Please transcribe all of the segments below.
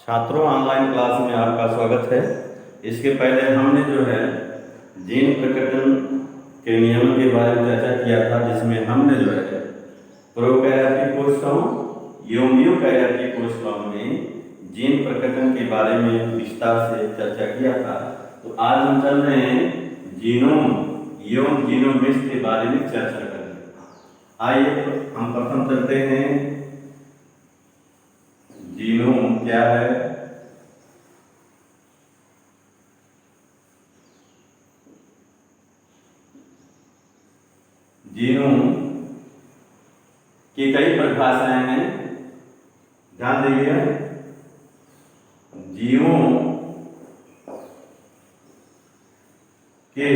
छात्रों, online class में आपका स्वागत है। इसके पहले हमने जो है जीन प्रकटन के नियमों के बारे में चर्चा किया था, जिसमें हमने जो है प्रोकैरियोटिक कोशिकाओं एवं यूकैरियोटिक कोशिकाओं में जीन प्रकटन के बारे में विस्तार से चर्चा किया था। तो आज हम चल रहे हैं जीनोम एवं जीनोमिक्स के बारे में चर्चा करने। आइए हम प्रथम चलते हैं, जीनोम क्या है। जीनोम की कई परिभाषाएं हैं, ध्यान दीजिए। जीवों के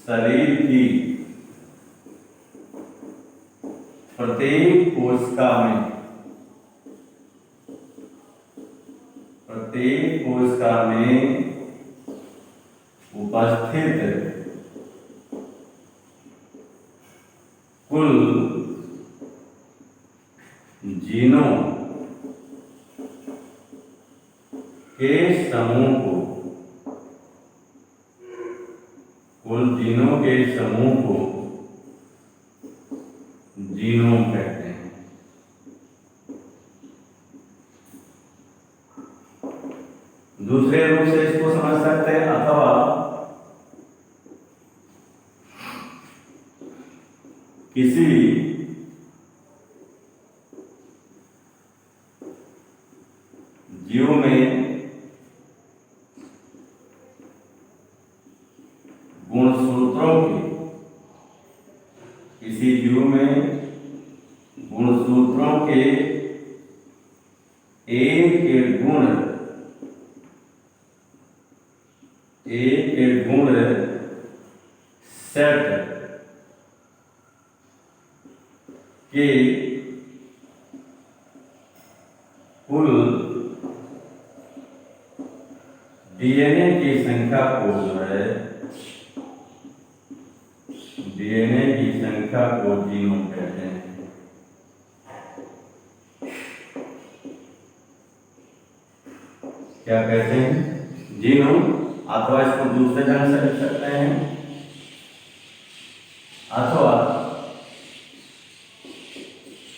शरीर की प्रत्येक कोशिका में उपस्थित कुल जीनों के समूह को जीनोम कहते हैं। दूसरे रूप से इसको समझ सकते हैं, अथवा किसी जीव में गुणसूत्रों के एक गुण सेट के कुल डीएनए की संख्या को जीनोम कहते हैं। क्या कहते हैं? जीनोम। अथवा इसको दूसरे ढंग से लिख सकते हैं, अथवा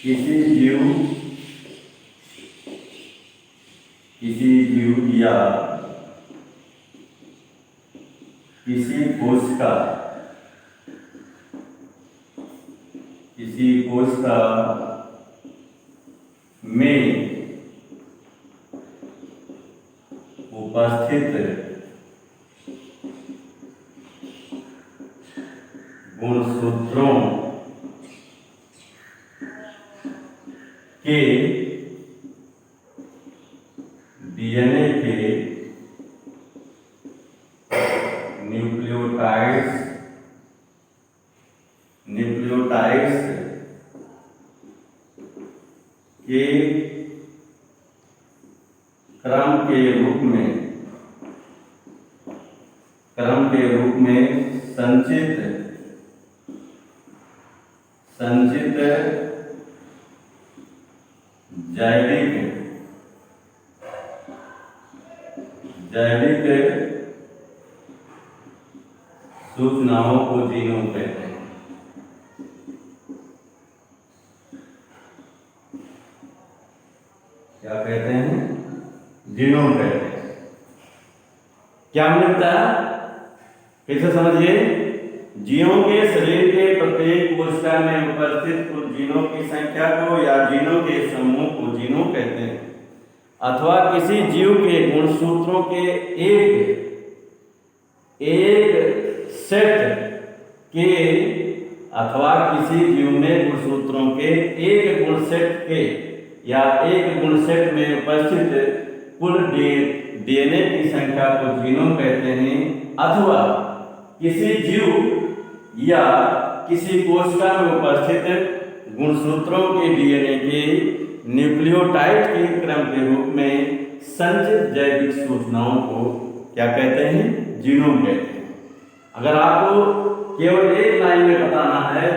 किसी जीव या किसी कोशिका में उपस्थित गुणसूत्रों के डीएनए के न्यूक्लियोटाइड्स के क्रम के रूप में संचित जैविक सूचनाओं को जीनोम कहते हैं। क्या कहते हैं? जीनोम कहते हैं। क्या हमने बताया? फिर से समझिए। जीवों के शरीर के प्रत्येक कोशिका में उपस्थित कुल जीनों की संख्या को या जीनों के समूह को जीनोम कहते हैं, अथवा किसी जीव के गुणसूत्रों के एक सेट के अथवा किसी जीव में गुणसूत्रों के एक गुण सेट के या एक गुण सेट में उपस्थित कुल डीएनए की संख्या को जीनोम कहते हैं, अथवा किसी जीव या किसी कोशिका में उपस्थित गुणसूत्रों के डीएनए के न्यूक्लियोटाइड के क्रम के रूप में संचित जैविक सूचनाओं को क्या कहते हैं? जीनोम कहते हैं। अगर आपको केवल एक लाइन में बताना है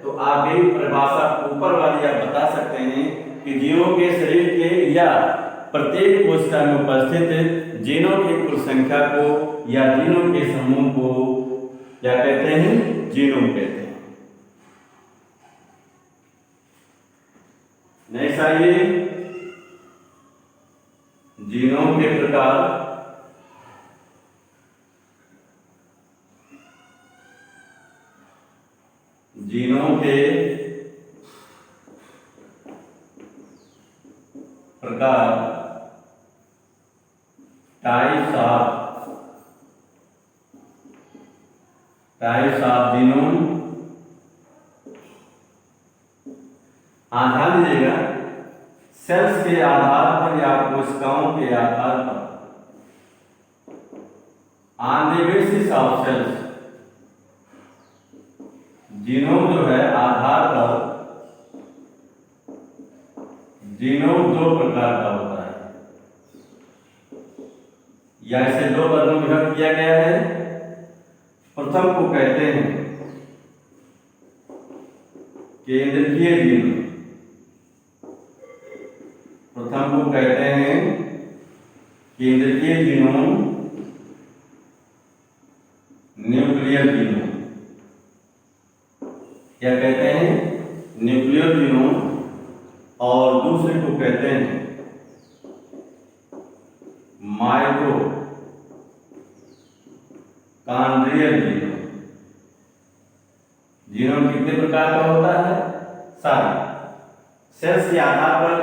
तो आप एक परिभाषा ऊपर वाली आप बता सकते हैं कि जीवों के शरीर के या प्रत्येक कोशिका में उपस्थित जीनों की कुल संख्या को या जीनों के समूह को क्या कहते हैं? जीनोम कहते हैं। नेक्स्ट आइए, जीनोम के प्रकार। जीनोम के प्रकार, टाइप्स ऑफ जीनोम। ध्यान दीजिएगा, सेल्स के आधार पर या कोशिकाओं के आधार पर, on the basis of cells, genome जो है आधार पर, जीनोम दो प्रकार का होता है या इसे दो वर्गों में विभक्त किया गया है। प्रथम को कहते हैं केंद्रीय जीनोम, प्रथम को कहते हैं केंद्रीय जीनोम, न्यूक्लियर जीनोम। क्या कहते हैं? Nuclear genome. और दूसरे को कहते हैं माइटोकॉन्ड्रियल जीनोम। जीनोम कितने प्रकार का होता है? सारे। सेल्स के आधार पर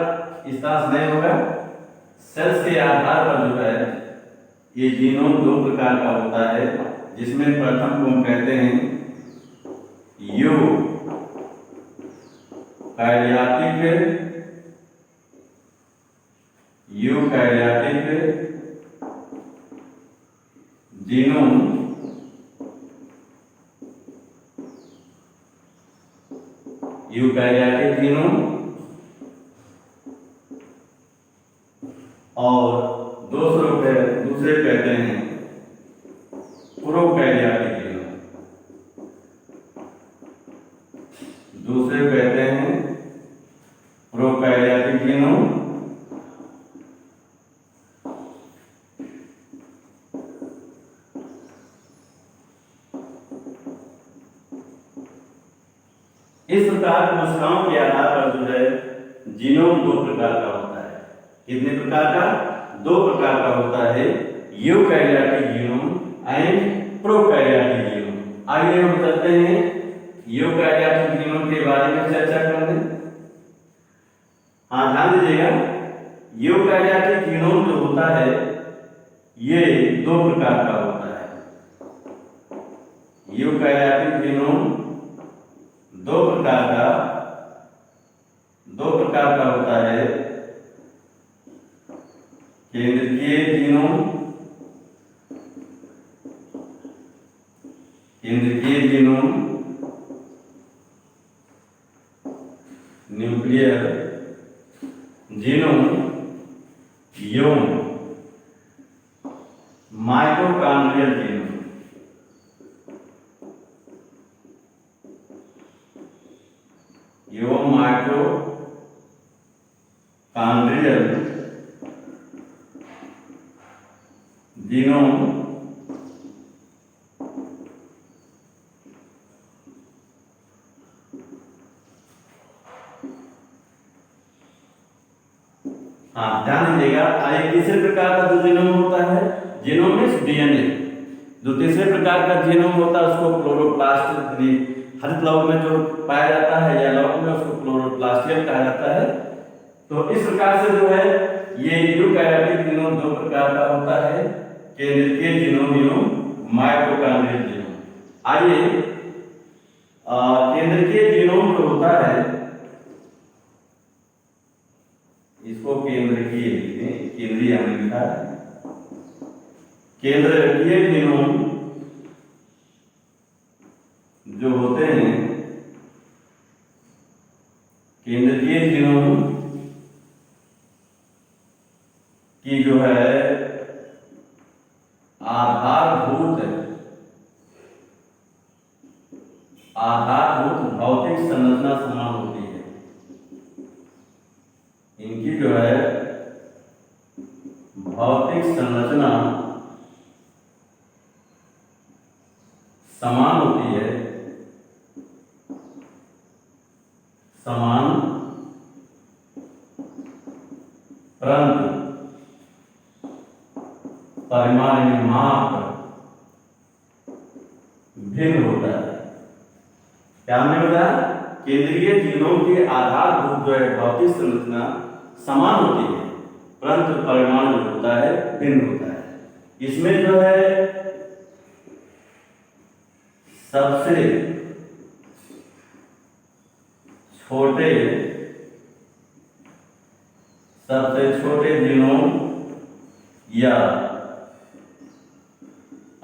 इस तरह से नहीं होगा, सेल्स के आधार पर जो है ये जीनोम दो प्रकार का होता है, जिसमें प्रथम को हम कहते हैं यूकैरियोटिक जीनोम, यूकैरियोटिक जीनोम। और दूसरे कहते हैं प्रोकैरियोटिक जीनोम, दूसरे कहते हैं प्रोकैरियोटिक जीनोम। इस प्रकार कोशिकाओं के आधार पर जो है जीनोम दो प्रकार का होता है। कितने प्रकार का? दो प्रकार का होता है, eukaryotic genome and prokaryotic genome. आइए हम चलते हैं यूकैरियोटिक जीनोम के बारे में चर्चा करने। ध्यान दीजिएगा, यूकैरियोटिक जीनोम जो होता है ये दो प्रकार का होता है। यूकैरियोटिक जीनोम दो प्रकार का होता है, केंद्रीय जीनोम, न्यूक्लियर जीनोम एवं माइटोकॉन्ड्रियल जीनोम। माइटोकॉन्ड्रियल जीनोम ध्यान दीजिएगा। एक तीसरे प्रकार का जो जीनोम होता है, जीनोम मीन्स डीएनए। जो तीसरे प्रकार का जीनोम होता है उसको क्लोरोप्लास्ट, हरित लौह में जो पाया जाता है या लौह में, उसको क्लोरोप्लास्टियम कहा जाता है। तो इस प्रकार से जो है ये यूकैरियोटिक जीनोम दो प्रकार का होता है, केंद्रीय जीनोम एवं माइटोकॉन्ड्रियल जीनोम। आइए, केंद्रीय जीनोम जो होता है इसको केंद्रीय हमने लिखा है। केंद्रीय जीनोम जो होते हैं, केंद्रीय जीनोम की जो है आधारभूत भौतिक संरचना समान होती है। समान परंतु परिमाण में माप भिन्न होता है। क्या हमने बताया? केंद्रीय जीनोम के आधारभूत जो है भौतिक संरचना समान होती है, परंतु परिमाण जो होता है भिन्न होता है। इसमें जो है सबसे छोटे जीनोम या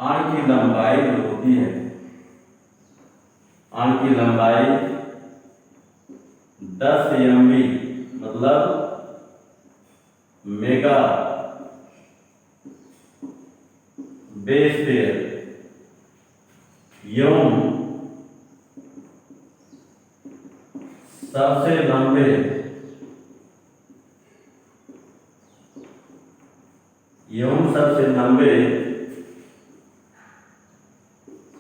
अणु की लंबाई जो होती है, अणु की लंबाई 10 MB मतलब मेगा बेस पेयर एवं सबसे लंबे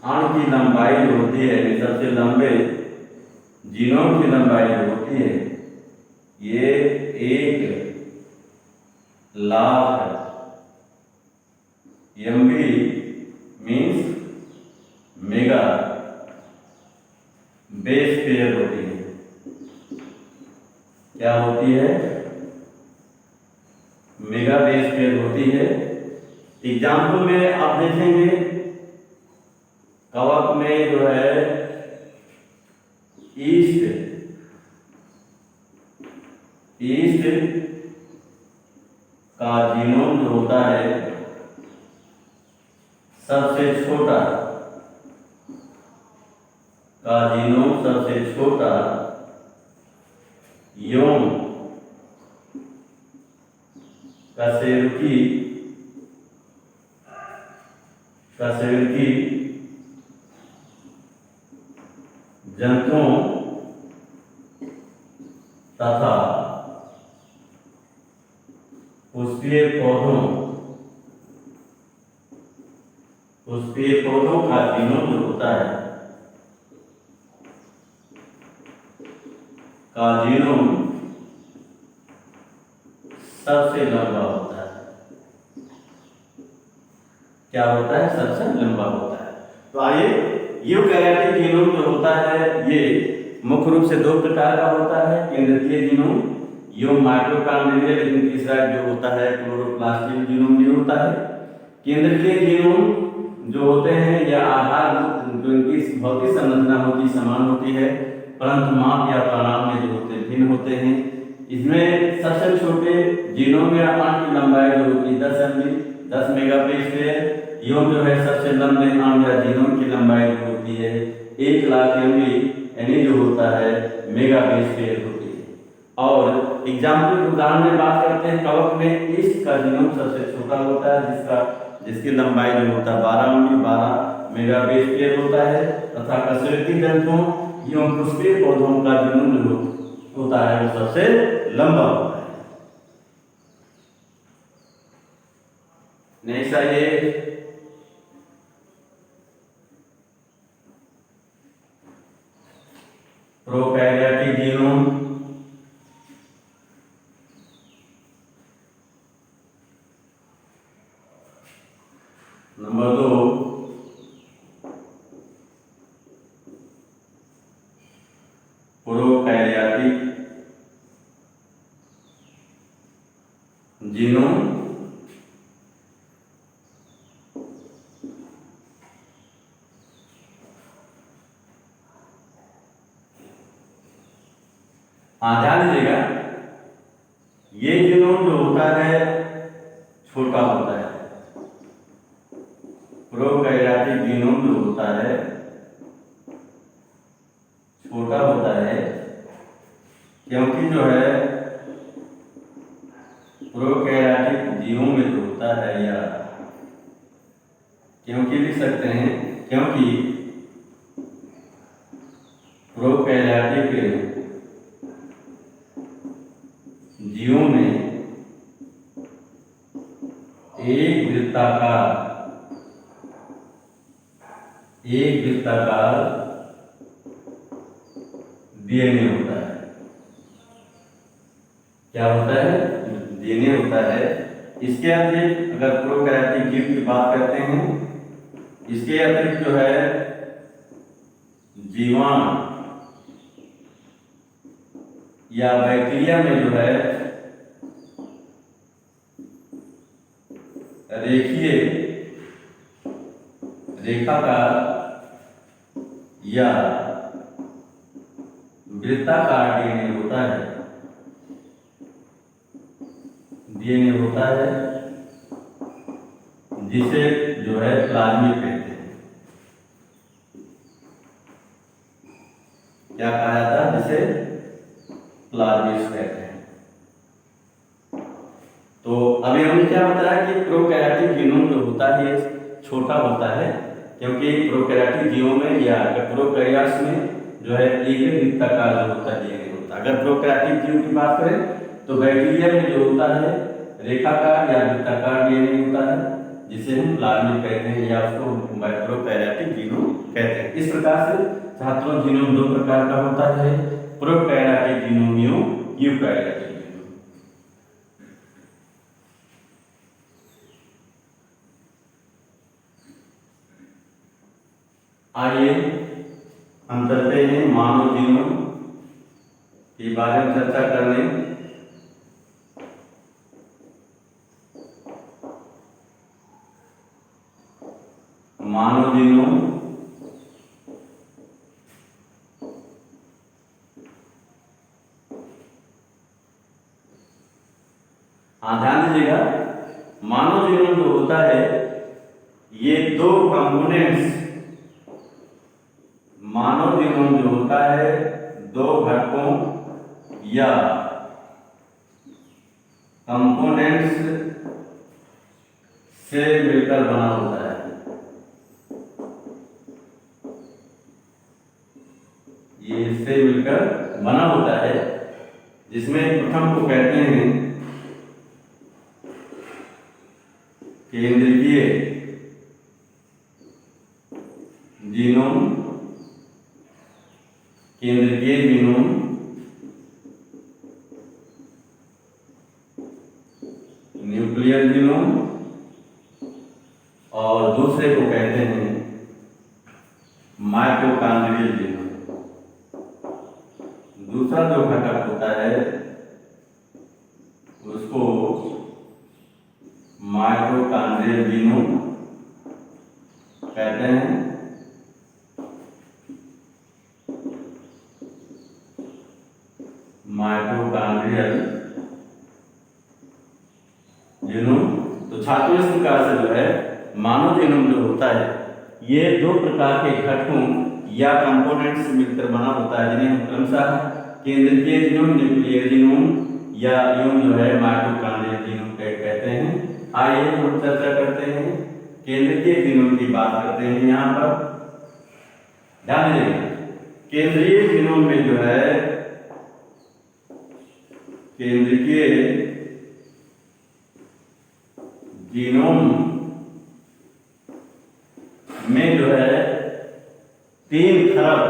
अणु की लंबाई जो होती है, सबसे लंबे जीनोम की लंबाई जो होती है, ये 1,00,000 MB means mega base pair होती है। क्या होती है? मेगा बेस पेयर होती है। एग्जाम्पल में आप देखेंगे कवक में जो है ईस्ट का जीनोम जो होता है सबसे छोटा यौन कशेरुकी जंतुओं तथा पुष्पीय पौधों का जीनोम जो होता है सबसे लंबा होता है। क्या होता है? सबसे लंबा होता है। तो आइए, यूकैरियोटिक जीनोम जो होता है ये मुख्य रूप से 2 प्रकार का होता है। केंद्रीय जीनोम एवं माइटोकॉन्ड्रियल, लेकिन तीसरा जो होता है क्लोरोप्लास्ट जीनोम भी होता है। केंद्रीय जीनोम जो होते हैं या आधारभूत जो इनकी भौतिक संरचना होती समान होती है, परंतु माप या परिमाण में जो होते भिन्न होते हैं। इसमें सबसे छोटे जीनोम या अणु की लंबाई जो होती है 10 MB 10 मेगा बेस पेयर, एवं जो है सबसे लंबे अणु या जीनोम की लंबाई जो होती है 1,00,000 MB यानी जो होता है मेगा बेस पेयर होती है। और एग्जाम्पल के उदाहरण में बात करते हैं, कवक में ईस्ट का जीनोम सबसे छोटा होता है जिसकी लंबाई जो होता है 12 MB 12 मेगा बेस पेयर होता है, तथा कशेरुकी जंतुओं एवं पुष्पीय पौधों का जीनोम जो होता है वो सबसे लंबा होता है। नेक्स्ट आइए, prokaryotic genome. Number 2, prokaryotic genome ध्यान दीजिएगा, ये जीनोम जो होता है छोटा होता है। प्रोकैरियोटिक जीनोम जो होता है छोटा होता है, क्योंकि जो है प्रोकैरियोटिक जीवों में जो होता है, या क्योंकि लिख सकते हैं क्योंकि प्रोकैरियोटिक जीवों में एक वृत्ताकार DNA होता है। क्या होता है, डीएनए होता है। इसके अतिरिक्त अगर प्रोकैरियोटिक जीव की बात करते हैं, इसके अतिरिक्त जो है जीवाणु या बैक्टीरिया में जो है रेखीय रेखाकार या वृत्ताकार डीएनए होता है, डीएनए होता है, जिसे जो है प्लाज्मिड कहते हैं। क्या कहा जाता है, जिसे प्लाज्मिड कहते हैं। तो अभी हमने क्या बताया कि प्रोकैरियोटिक जीनोम जो होता है छोटा होता है, क्योंकि प्रोकैरियोटिक जीवों में या प्रोकैरियोट्स में जो है एक वृत्ताकार जो होता है डीएनए होता है। अगर प्रोकैरियोटिक जीव की बात करें तो बैक्टीरिया में जो होता है रेखाकार या वृत्ताकार डीएनए होता है, जिसे हम प्लाज्मिड कहते हैं या उसको प्रोकैरियोटिक जीनोम कहते हैं। इस प्रकार से छात्रों जीनोम दो प्रकार का होता है, प्रोकैरियोटिक जीनोम एवं यूकैरियोटिक। आइए हम चलते हैं मानव जीनोम के बारे में चर्चा करने। मानव जीनोम ध्यान दीजिएगा, मानव जीनोम जो होता है ये दो कंपोनेंट्स, मानव जीनोम जो होता है दो घटकों या कंपोनेंट्स से मिलकर बना होता है। ये इससे मिलकर बना होता है, जिसमें प्रथम को कहते हैं केंद्रीय जीनोम, केंद्रीय जीनोम, न्यूक्लियर जीनोम, और दूसरे को कहते हैं माइटोकॉन्ड्रियल जीनोम। दूसरा जो घटक होता है उसको माइटोकॉन्ड्रियल जीनोम कहते हैं। Mitochondrial genome. तो छात्रों इस प्रकार से जो है मानव जीनोम जो होता है ये दो प्रकार के घटकों या कंपोनेंट्स मिलकर बना होता है, जिन्हें हम क्रमशः केंद्रीय जीनोम, न्यूक्लियर जीनोम या यूं जो है माइटोकॉन्ड्रियल जीनोम कहते हैं। आइए हम चर्चा करते हैं, केंद्रीय जीनोम की बात करते हैं। यहाँ पर ध्यान दीजिएगा, केंद्रीय जीनोम में जो है केंद्रीय जीनोम में जो है 3 खरब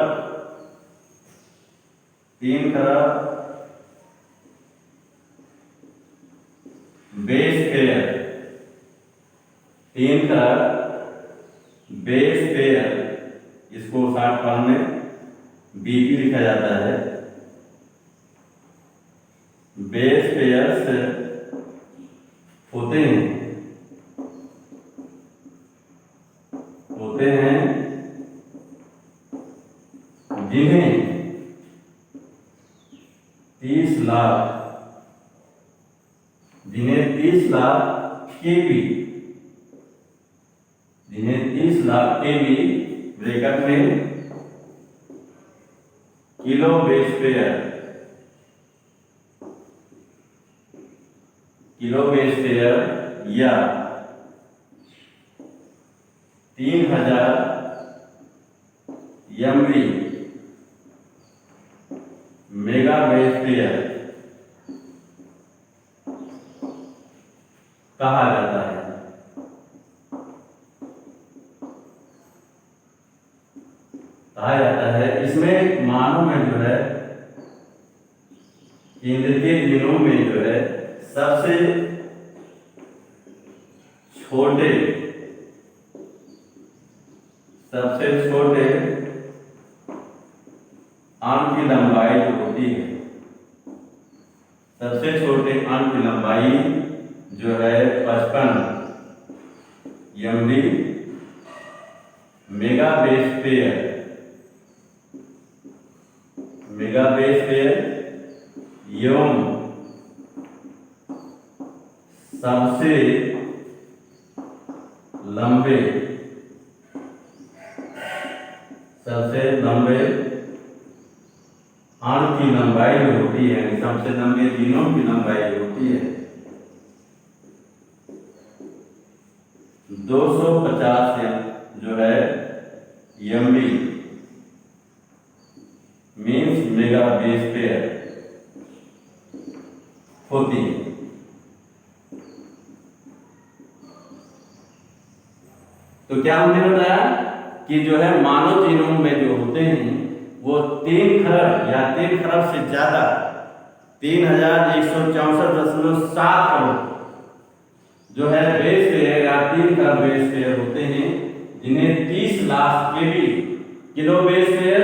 बेस पेयर, 3 खरब बेस पेयर, इसको शॉर्ट फॉर्म में बीपी लिखा जाता है। बेस पेयर्स होते हैं जिन्हें 30 लाख केबी, ब्रैकेट में किलो बेस पेयर या 3000 MV मेगा बेस पेयर कहा जाता है। इसमें मानव में जो है केंद्रीय जीनोम में जो है सबसे छोटे अणु की लंबाई जो होती है, सबसे छोटे अणु की लंबाई जो है 55 MB मेगा बेस पेयर एवं सबसे लंबे अणु की लंबाई जो होती है, सबसे लंबे जीनोम की लंबाई जो होती है 250 जो है MB means mega base pair होती है। तो क्या हमने बताया कि जो है मानव जीनोम में जो होते हैं वो 3 खरब या 3 खरब से ज्यादा 3164.7 करोड़ जो है बेस पेयर या 3 खरब बेस पेयर होते हैं, जिन्हें 30 लाख किलो बेस पेयर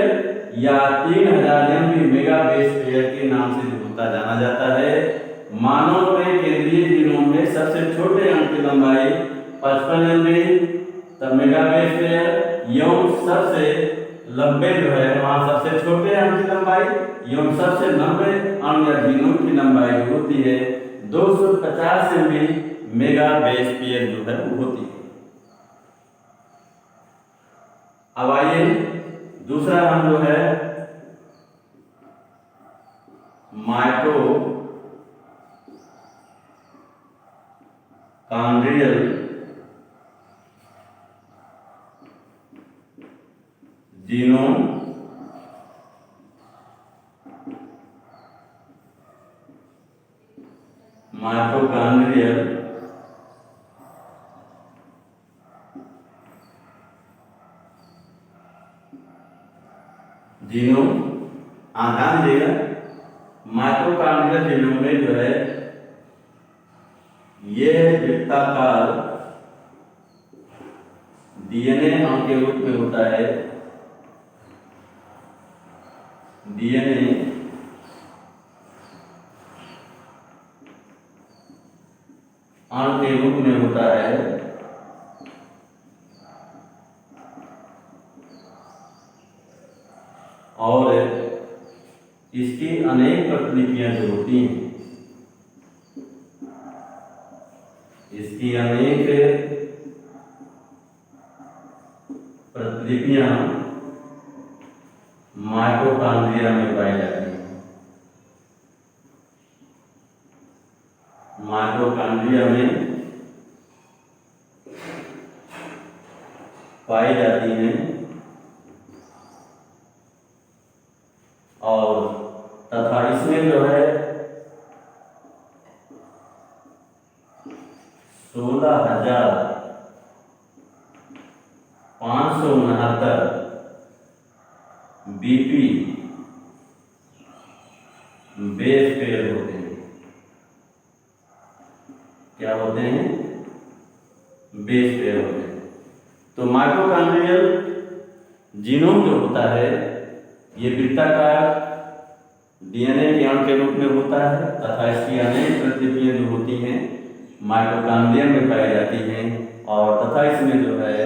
या 3000 MB मेगा बेस पेयर के नाम से जो होता जाना जाता है। मानव में केंद्रीय जीनोम में सबसे छोटे अणु की लंबाई 55 MB तब मेगा बेस पेयर एवं सबसे लंबे जो है वहां सबसे छोटे अणु की लंबाई एवं सबसे लंबे अणु या जीनोम की लंबाई जो होती है 250 MB मेगा बेस पेयर जो है वो होती है। अब आइए दूसरा अणु जो है माइटोकॉन्ड्रियल जीनोम ध्यान दीजिएगा, माइटोकॉन्ड्रियल जीनोम में जो है ये वृत्ताकार DNA अणु के रूप में होता है। DNA अणु के रूप में होता है और इसकी अनेक प्रतिलिपियां जो होती हैं, इसकी अनेक प्रतिलिपियां माइटोकॉन्ड्रिया में पाई जाती हैं। माइटोकॉन्ड्रिया में पाई जाती हैं और तथा इसमें जो है 16,569 BP बेस पेयर होते हैं। क्या होते हैं? बेस पेयर होते हैं। तो माइटोकॉन्ड्रियल जीनोम जो होता है ये वृत्ताकार DNA के अणु के रूप में होता है तथा इसकी अनेक प्रतिलिपियां जो होती हैं माइटोकॉन्ड्रिया में पाई जाती हैं और तथा इसमें जो है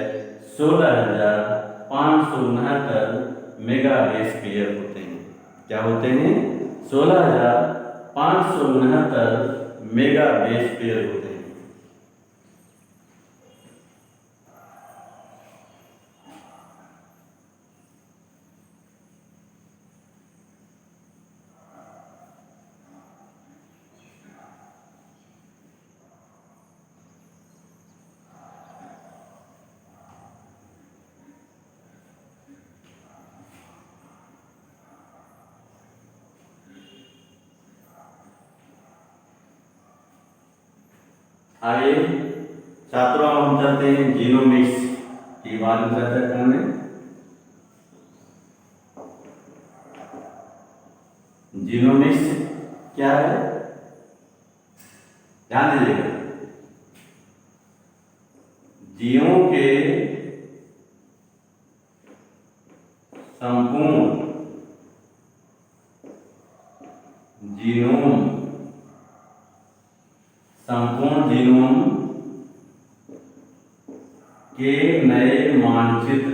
16,569 मेगा बेस पेयर होते हैं। क्या होते हैं? 16,569 मेगा बेस पेयर होते हैं। आइए छात्रों, हम चलते हैं जीनोमिक्स की बात में चर्चा करने। जीनोमिक्स क्या है, ध्यान दीजिएगा, जीवों के संपूर्ण जीनोम, संपूर्ण जीनोम के नए मानचित्र,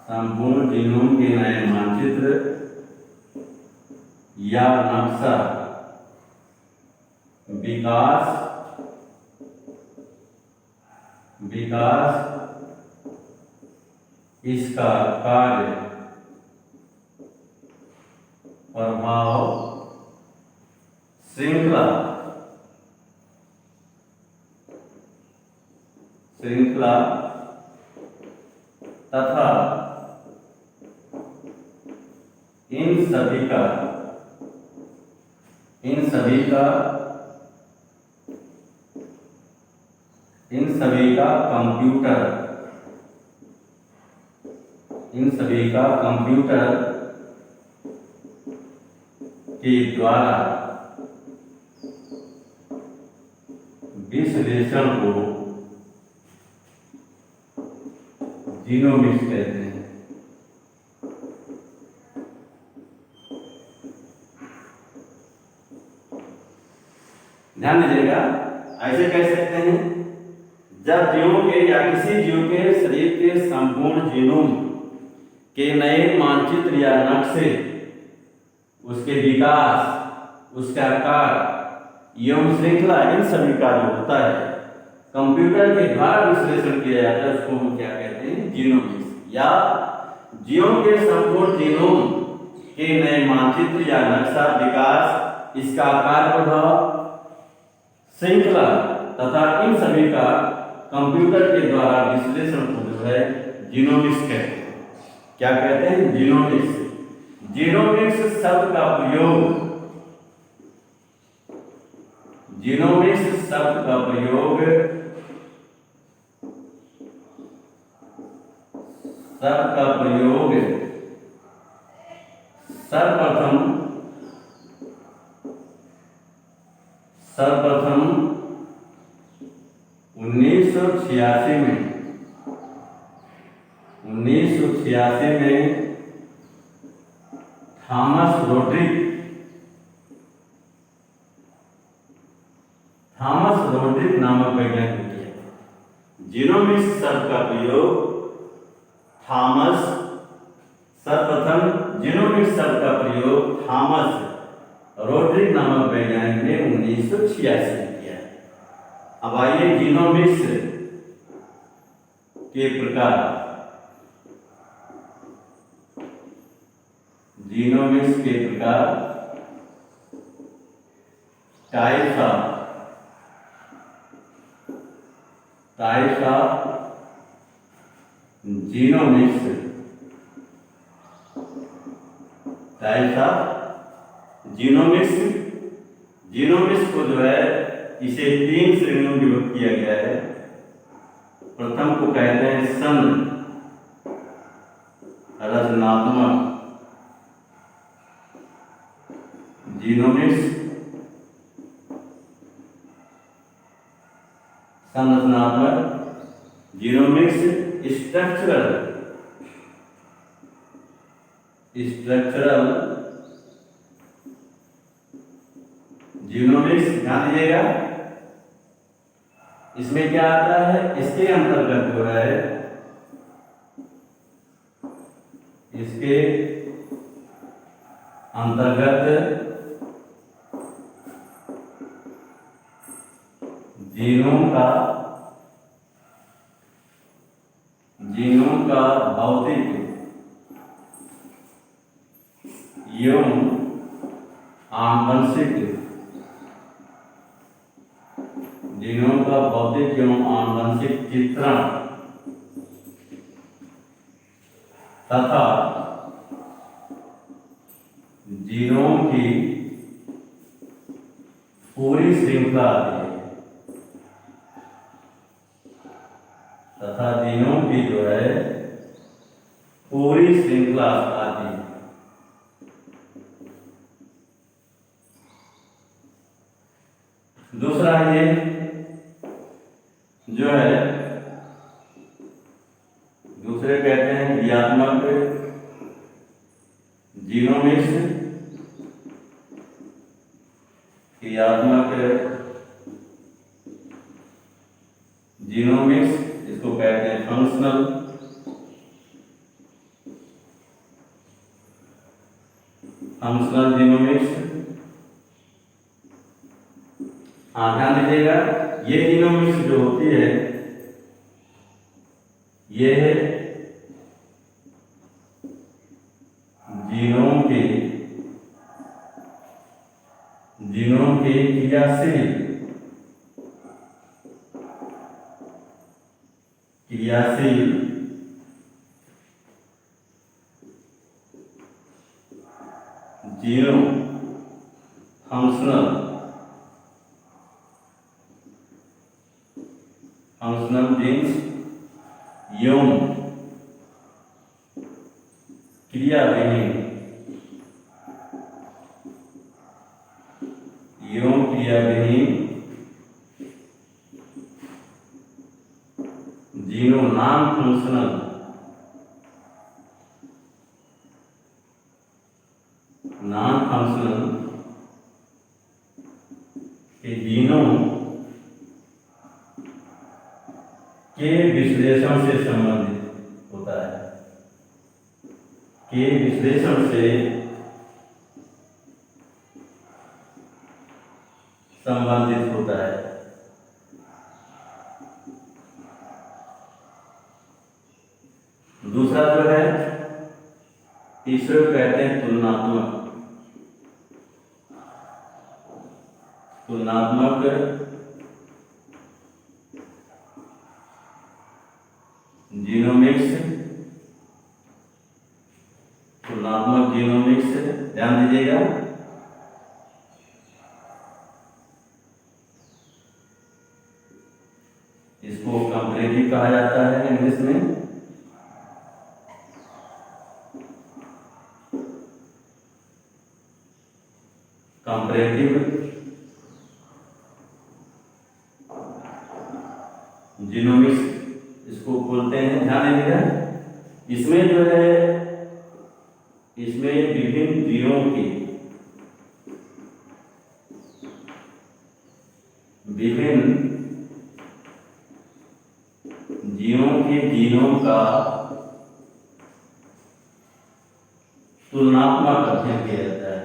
संपूर्ण जीनोम के नए मानचित्र या नक्शा विकास इसका कार्य, प्रभाव, श्रृंखला तथा इन सभी का कंप्यूटर के द्वारा विश्लेषण को जीनोमिक्स कहते हैं। ध्यान दीजिएगा, ऐसे कह सकते हैं, जब जीवों के या किसी जीव के शरीर के संपूर्ण जीनोम के नए मानचित्र या नक्शे, उसके विकास, उसका आकार एवं श्रृंखला, इन सभी का जो होता है कंप्यूटर के द्वारा विश्लेषण किया जाता है, उसको हम क्या कहते हैं, जीनोमिक्स। या जीवों के संपूर्ण जीनोम के नए मानचित्र या नक्शा, विकास, इसका आकार, प्रभाव, श्रृंखला तथा इन सभी का कंप्यूटर के द्वारा विश्लेषण को जो है जीनोमिक्स कहते हैं। क्या कहते हैं, जीनोमिक्स। जीनोमिक्स शब्द का प्रयोग, जीनोमिक्स शब्द का प्रयोग सर्वप्रथम 1986 में थॉमस रोड्रिक नामक वैज्ञानिक ने किया। जीनोमिक्स शब्द का प्रयोग सर्वप्रथम जीनोमिक्स शब्द का प्रयोग थॉमस रोड्रिक नामक वैज्ञानिक ने 1986 में किया। अब आइए जीनोमिक्स के प्रकार। जीनोमिक्स के प्रकार, टाइप्स ऑफ जीनोमिक्स, जीनोमिक्स को जो है इसे 3 श्रेणियों में विभक्त किया गया है। प्रथम को कहते हैं संरचनात्मक जीनोमिक्स, जीनोमिक्स, स्ट्रक्चरल जीनोमिक्स। ध्यान दीजिएगा, इसमें क्या आता है, इसके अंतर्गत जो है, इसके अंतर्गत जीनोम का भौतिक एवं आनुवंशिक, जीनोम का भौतिक एवं आनुवंशिक चित्रण तथा जीनोम की पूरी श्रृंखला आती है, तथा जीनोम की जो है पूरी श्रृंखला आती है। दूसरा ये जो है दूसरे कहते हैं क्रियात्मक जीनोमिक्स। क्रियात्मक जीनोमिक्स, इसको कहते हैं फंक्शनल जीनोमिक्स। ध्यान दीजिएगा, ये जीनोमिक्स जो होती है ये है जीनोम के क्रियाशील जीनोम फंक्शनल जीन्स यौन क्रियाविहीन जीनो नॉन फंक्शनल के जीनों के विश्लेषण से संबंधित होता है, के विश्लेषण से संबंधित होता है। दूसरा जो है तीसरे को कहते हैं तुलनात्मक जीनोमिक्स। ध्यान दीजिएगा, इसको कंपैरेटिव कहा जाता है इंग्लिश में। कंपैरेटिव जीनोमिक्स इसको बोलते हैं। ध्यान दीजिएगा, इसमें जो है इसमें विभिन्न जीवों के जीनों का तुलनात्मक अध्ययन किया जाता है।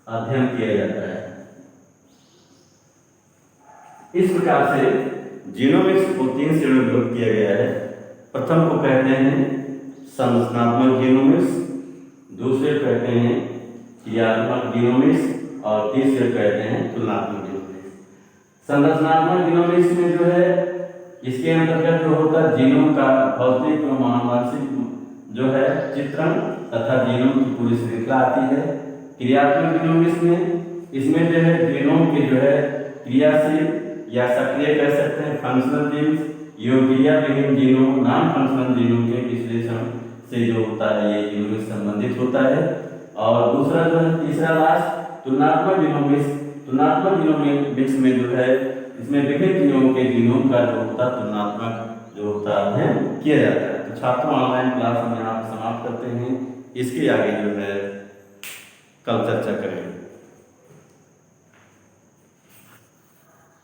अध्ययन किया जाता है। इस प्रकार से जीनोमिक्स को 3 श्रेणियों में विभाजित किया गया है। प्रथम को कहते हैं संरचनात्मक जीनोमिक्स, दूसरे कहते हैं क्रियात्मक जीनोमिक्स और तीसरे कहते हैं तुलनात्मक जीनोमिक्स। संरचनात्मक जीनोमिक्स में जो है इसके अंतर्गत जो होता है जीनोम का भौतिक और आनुवंशिक जो है चित्रण तथा जीनोम की पूरी श्रृंखला आती है। क्रियात्मक जीनोमिक्स में इसमें जो है जीनोम के जो है क्रियाशील या सक्रिय कह सकते हैं फंक्शनल जीन्स, क्रिया विहीन जीनोम नॉन फंक्शनल जीनोम के विश्लेषण से जो होता है ये जीनोमिक्स संबंधित होता है। और दूसरा जो है तीसरा लास्ट तुलनात्मक जीनोमिक्स में जो है इसमें विभिन्न जीनोम के जीनोम का जो होता है तुलनात्मक जो होता है अध्ययन किया जाता है। तो छात्रों ऑनलाइन क्लास हम यहाँ पर समाप्त करते हैं, इसके आगे जो है कल चर्चा करेंगे।